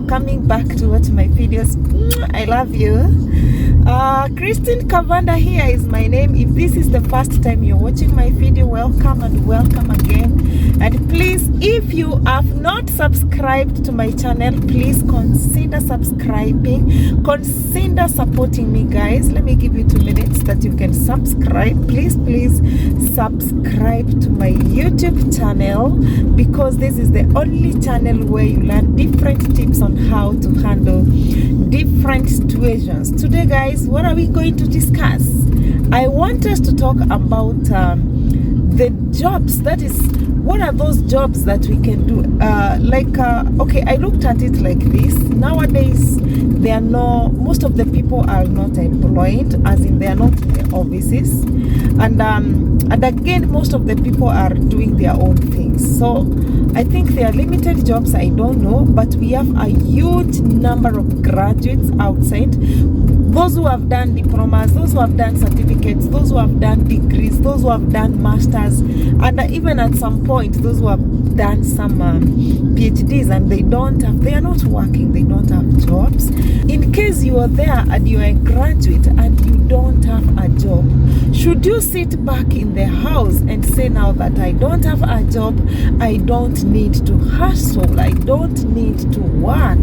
coming back to watch my videos. I love you. Christine Kavanda here is my name. If this is the first time you're watching my video, welcome and welcome again. And please, if you have not subscribed to my channel, please consider subscribing. Consider supporting me, guys. Let me give you 2 minutes that you can subscribe. Please subscribe to my YouTube channel, because this is the only channel where you learn different tips on how to handle different situations. Today, guys, what are we going to discuss? I want us to talk about the jobs. That is, what are those jobs that we can do? Okay, I looked at it like this. Nowadays, most of the people are not employed, as in they are not in the offices, and again, most of the people are doing their own things. So I think there are limited jobs, I don't know, but we have a huge number of graduates outside. Those who have done diplomas, those who have done certificates, those who have done degrees, those who have done masters, and even at some point, those who have done some PhDs, and they are not working, they don't have jobs. In case you are there and you are a graduate and you don't have a job, should you sit back in the house and say, now that I don't have a job, I don't need to hustle, I don't need to work?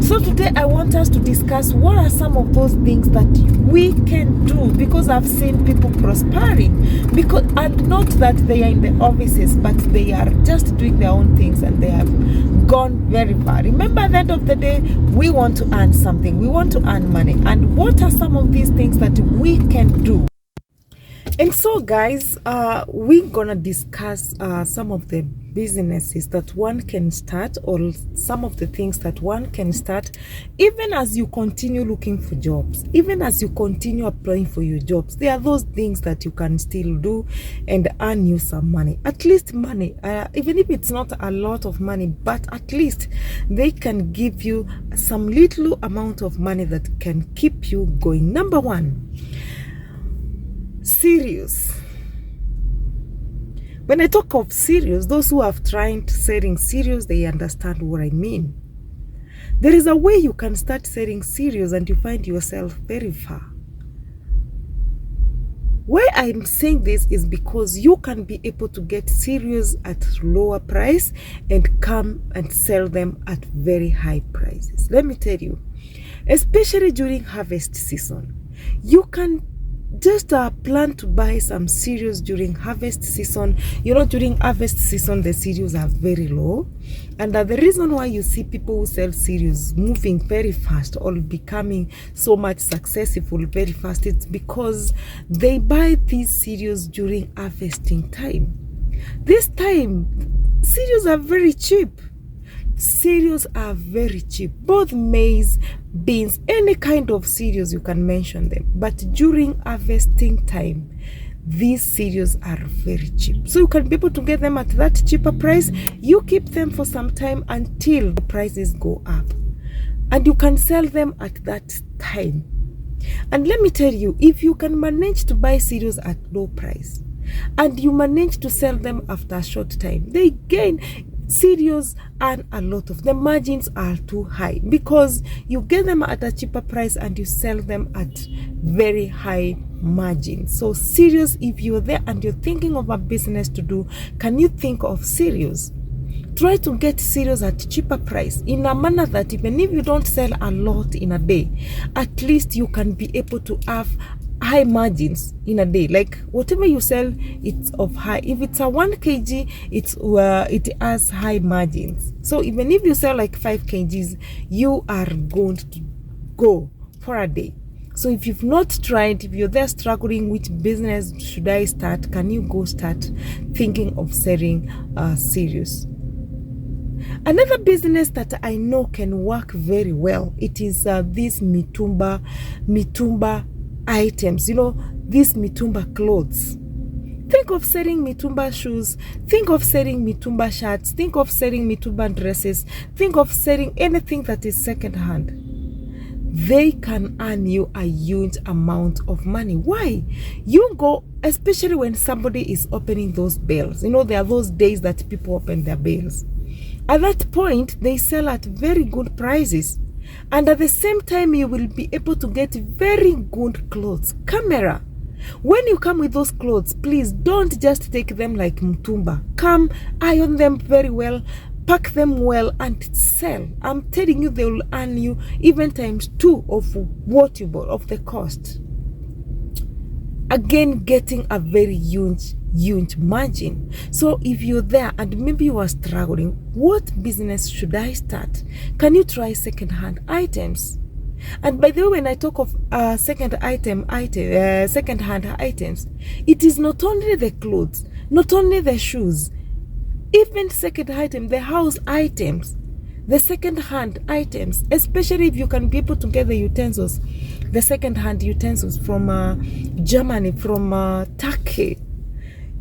So today I want us to discuss what are some of those things that we can do, because I've seen people prospering, and not that they are in the offices, but they are just doing their own things and they have gone very far. Remember, at the end of the day, we want to earn something, we want to earn money, and what are some of these things that we can do? And so, guys, we're gonna discuss some of the businesses that one can start, or some of the things that one can start even as you continue looking for jobs, even as you continue applying for your jobs. There are those things that you can still do and earn you some money, at least money, even if it's not a lot of money, but at least they can give you some little amount of money that can keep you going. Number one, serious. When I talk of serious, those who have tried selling serious, they understand what I mean. There is a way you can start selling serious and you find yourself very far. Why I'm saying this is because you can be able to get serious at lower price and come and sell them at very high prices. Let me tell you, especially during harvest season, you can just plan to buy some cereals during harvest season. You know, during harvest season, the cereals are very low. And the reason why you see people who sell cereals moving very fast or becoming so much successful very fast, it's because they buy these cereals during harvesting time. This time, cereals are very cheap. Cereals are very cheap, both maize, beans, any kind of cereals, you can mention them. But during harvesting time, these cereals are very cheap. So you can be able to get them at that cheaper price. You keep them for some time until the prices go up, and you can sell them at that time. And let me tell you, if you can manage to buy cereals at low price and you manage to sell them after a short time, they gain. Cereals earn a lot of, the margins are too high because you get them at a cheaper price and you sell them at very high margins. So cereals, if you're there and you're thinking of a business to do, can you think of cereals? Try to get cereals at cheaper price in a manner that even if you don't sell a lot in a day, at least you can be able to have high margins in a day. Like whatever you sell, it's of high. If it's a 1 kg, it has high margins. So even if you sell like 5 kgs, you are going to go for a day. So if you've not tried, if you're there struggling, which business should I start, can you go start thinking of selling cereals? Another business that I know can work very well, it is these mitumba items, you know, these mitumba clothes. Think of selling mitumba shoes, think of selling mitumba shirts, think of selling mitumba dresses, think of selling anything that is second hand. They can earn you a huge amount of money. Why? You go, especially when somebody is opening those bales. You know, there are those days that people open their bales. At that point, they sell at very good prices. And at the same time, you will be able to get very good clothes. Camera. When you come with those clothes, please don't just take them like mtumba. Come, iron them very well, pack them well, and sell. I'm telling you, they will earn you even ×2 of what you bought, of the cost. Again, getting a very huge margin. So if you're there and maybe you are struggling, what business should I start? Can you try second-hand items? And by the way, when I talk of second-hand items, it is not only the clothes, not only the shoes, even second item, the house items, the second-hand items, especially if you can be able to get the utensils, the second-hand utensils from Germany, from Turkey.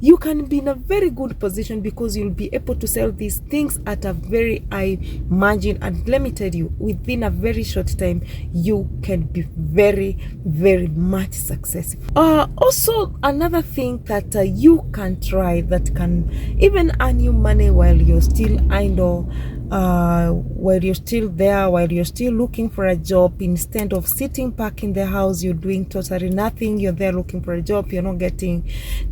You can be in a very good position because you'll be able to sell these things at a very high margin. And let me tell you, within a very short time, you can be very, very much successful. Also, another thing that you can try that can even earn you money while you're still idle, while you're still there, while you're still looking for a job, instead of sitting back in the house, you're doing totally nothing, you're there looking for a job, you're not getting.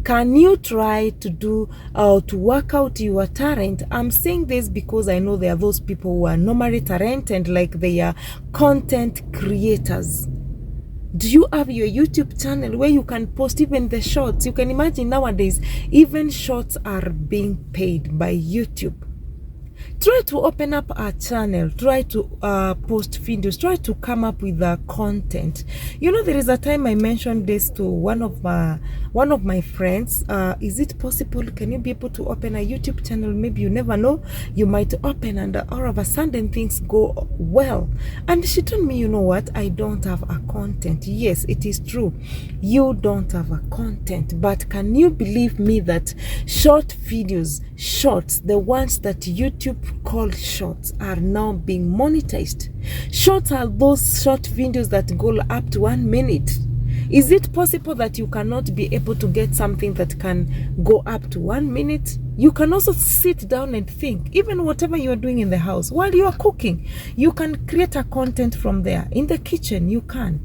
Can you try to do to work out your talent? I'm saying this because I know there are those people who are normally talented, like they are content creators. Do you have your YouTube channel where you can post even the shorts? You can imagine nowadays, even shorts are being paid by YouTube. Try to open up a channel, try to post videos, try to come up with content. You know, there is a time I mentioned this to one of my friends. Is it possible? Can you be able to open a YouTube channel? Maybe you never know. You might open and all of a sudden things go well. And she told me, you know what? I don't have a content. Yes, it is true. You don't have a content. But can you believe me that short videos, shorts, the ones that YouTube call shorts, are now being monetized? Shorts are those short videos that go up to 1 minute. Is it possible that you cannot be able to get something that can go up to 1 minute? You can also sit down and think, even whatever you are doing in the house, while you are cooking, you can create a content from there. In the kitchen, you can.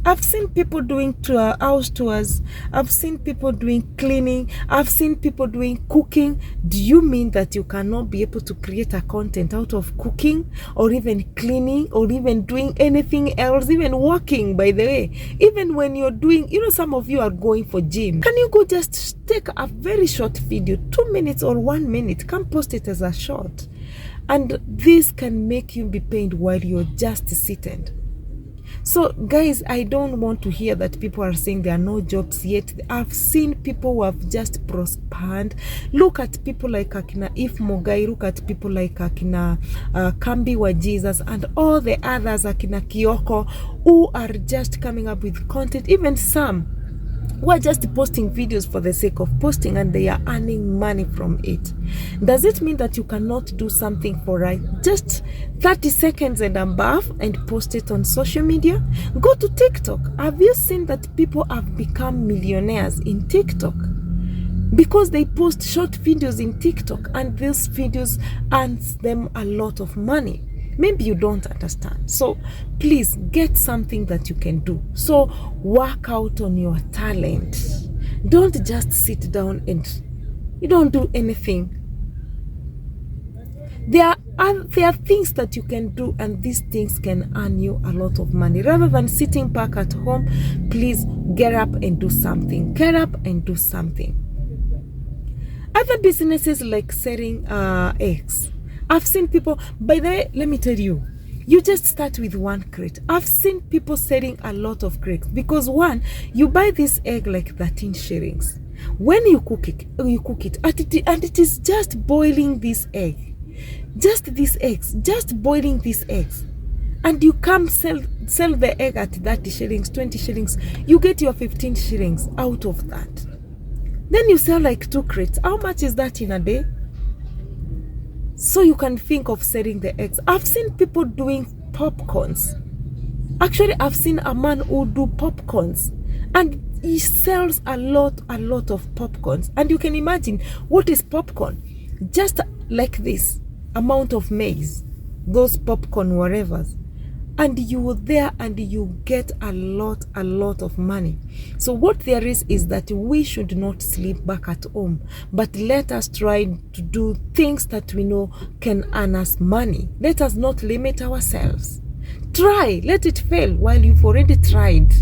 I've seen people doing house tours. I've seen people doing cleaning. I've seen people doing cooking. Do you mean that you cannot be able to create a content out of cooking, or even cleaning, or even doing anything else, even walking, by the way? Even when you're doing, you know, some of you are going for gym. Can you go just take a very short video, 2 minutes or 1 minute, come post it as a short? And this can make you be paid while you're just sitting. So guys, I don't want to hear that people are saying there are no jobs yet. I've seen people who have just prospered. Look at people like Akina If Mogai, look at people like Akina Kambi wa Jesus, and all the others, Akina Kioko, who are just coming up with content. Even some who are just posting videos for the sake of posting, and they are earning money from it. Does it mean that you cannot do something for just 30 seconds and above and post it on social media? Go to TikTok. Have you seen that people have become millionaires in TikTok? Because they post short videos in TikTok, and these videos earns them a lot of money. Maybe you don't understand. So please get something that you can do. So work out on your talent. Don't just sit down and you don't do anything. There are things that you can do, and these things can earn you a lot of money. Rather than sitting back at home, please get up and do something. Get up and do something. Other businesses like selling eggs. I've seen people, by the way, let me tell you, you just start with 1 crate. I've seen people selling a lot of crates because, one, you buy this egg like 13 shillings. When you cook it, and it is just boiling this egg. Just these eggs, just boiling these eggs. And you come sell the egg at 30 shillings, 20 shillings. You get your 15 shillings out of that. Then you sell like 2 crates. How much is that in a day? So you can think of selling the eggs. I've seen people doing popcorns. Actually, I've seen a man who do popcorns, and he sells a lot of popcorns. And you can imagine, what is popcorn? Just like this. amount of maize, those popcorn, whatevers, and you are there and you get a lot of money. So what there is that we should not sleep back at home, but let us try to do things that we know can earn us money. Let us not limit ourselves. Try, let it fail while you've already tried.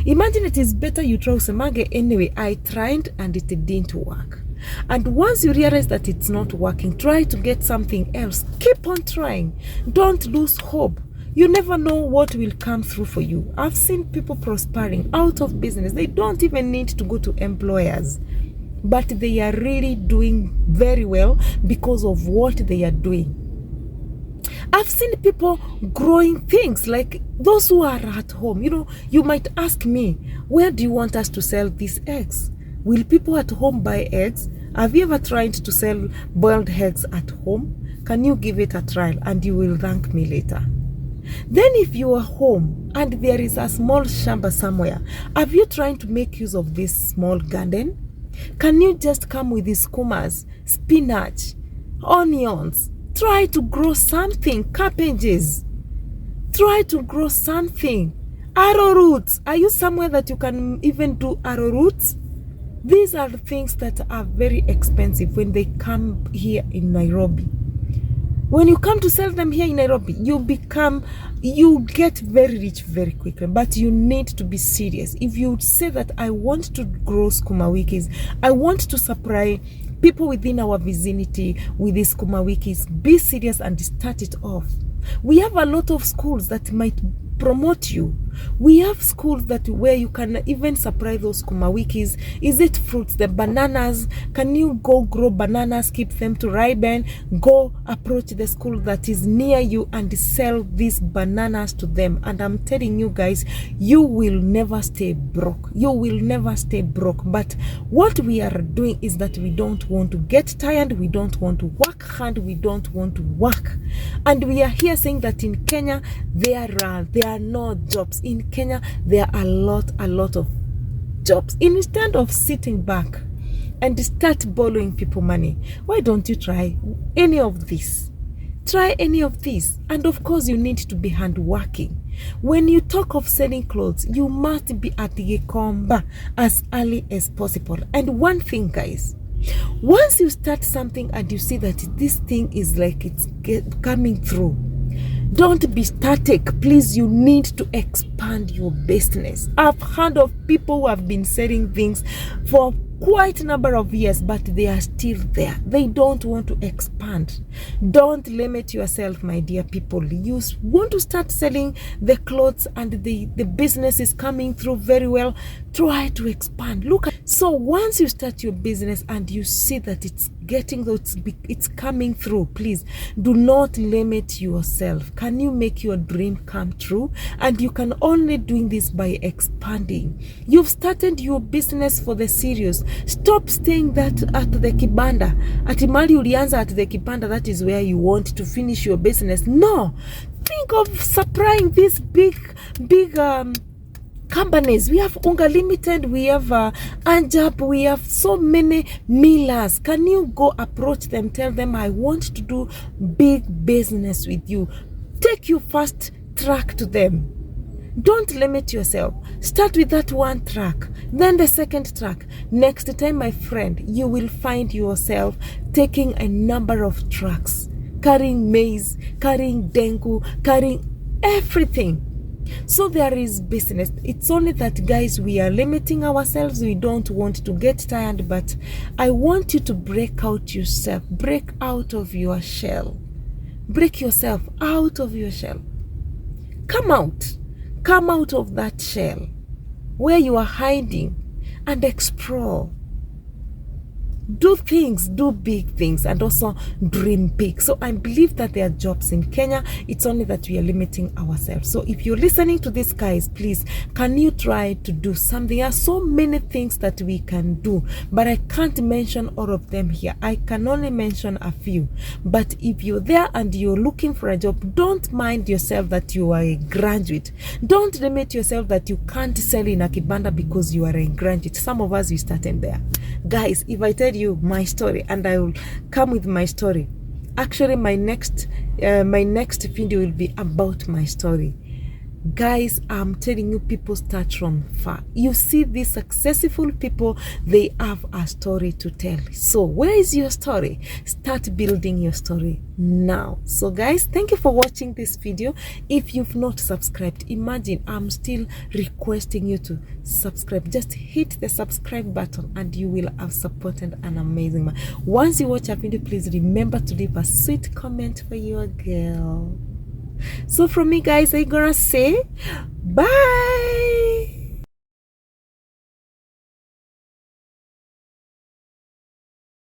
Imagine it is better you try usemage, anyway, I tried and it didn't work. And once you realize that it's not working, try to get something else. Keep on trying. Don't lose hope. You never know what will come through for you. I've seen people prospering out of business. They don't even need to go to employers, but they are really doing very well because of what they are doing. I've seen people growing things like those who are at home. You might ask me, where do you want us to sell these eggs? Will people at home buy eggs? Have you ever tried to sell boiled eggs at home? Can you give it a trial and you will thank me later? Then if you are home and there is a small shamba somewhere, have you tried to make use of this small garden? Can you just come with these skumas, spinach, onions? Try to grow something, cabbages. Try to grow something. Arrowroots. Are you somewhere that you can even do arrowroots? These are the things that are very expensive when they come here in Nairobi. When you come to sell them here in Nairobi, you get very rich very quickly, but you need to be serious. If you say that I want to grow sukuma wikis, I want to supply people within our vicinity with these sukuma wikis, be serious and start it off. We have a lot of schools that might promote you. We have schools where you can even supply those sukuma wikis. Is it fruits, the bananas? Can you go grow bananas, keep them to ripen, go approach the school that is near you and sell these bananas to them? And I'm telling you guys, you will never stay broke. You will never stay broke. But what we are doing is that we don't want to get tired. We don't want to work hard. We don't want to work. And we are here saying that in Kenya, there are no jobs. In Kenya, there are a lot of jobs. Instead of sitting back and start borrowing people money, why don't you try any of this? Try any of this. And of course, you need to be hardworking. When you talk of selling clothes, you must be at the Gikomba as early as possible. And one thing, guys, once you start something and you see that this thing is like it's coming through, don't be static, please. You need to expand your business. I've heard of people who have been selling things for quite a number of years, but they are still there. They don't want to expand. Don't limit yourself, my dear people. You want to start selling the clothes and the business is coming through very well. Try to expand. So once you start your business and you see that it's coming through, please do not limit yourself. Can you make your dream come true? And you can only do this by expanding. You've started your business for the serious. Stop staying that at the kibanda. At mali ulianza at the kibanda, that is where you want to finish your business. No. Think of supplying these big companies. We have Unga Limited, we have Anjap, we have so many millers. Can you go approach them, tell them I want to do big business with you? Take your first track to them. Don't limit yourself. Start with that one track, then the second track. Next time, my friend, you will find yourself taking a number of tracks, carrying maize, carrying dengu, carrying everything. So there is business. It's only that, guys, we are limiting ourselves. We don't want to get tired, but I want you to break out yourself. Break out of your shell. Break yourself out of your shell. Come out. Come out of that shell where you are hiding and explore. Do things, do big things, and also dream big. So I believe that there are jobs in Kenya. It's only that we are limiting ourselves. So if you're listening to this, guys, please, can you try to do something? There are so many things that we can do, but I can't mention all of them here. I can only mention a few. But if you're there and you're looking for a job, don't mind yourself that you are a graduate. Don't limit yourself that you can't sell in a kibanda because you are a graduate. Some of us, we started there. Guys, if I tell you my story, and I will come with my story, Actually, my next video will be about my story. Guys, I'm telling you, people start from far. You see these successful people, they have a story to tell. So where is your story? Start building your story now. So guys, thank you for watching this video. If you've not subscribed, imagine I'm still requesting you to subscribe. Just hit the subscribe button and you will have supported an amazing man. Once you watch a video, please remember to leave a sweet comment for your girl. So from me, guys, I'm gonna say bye.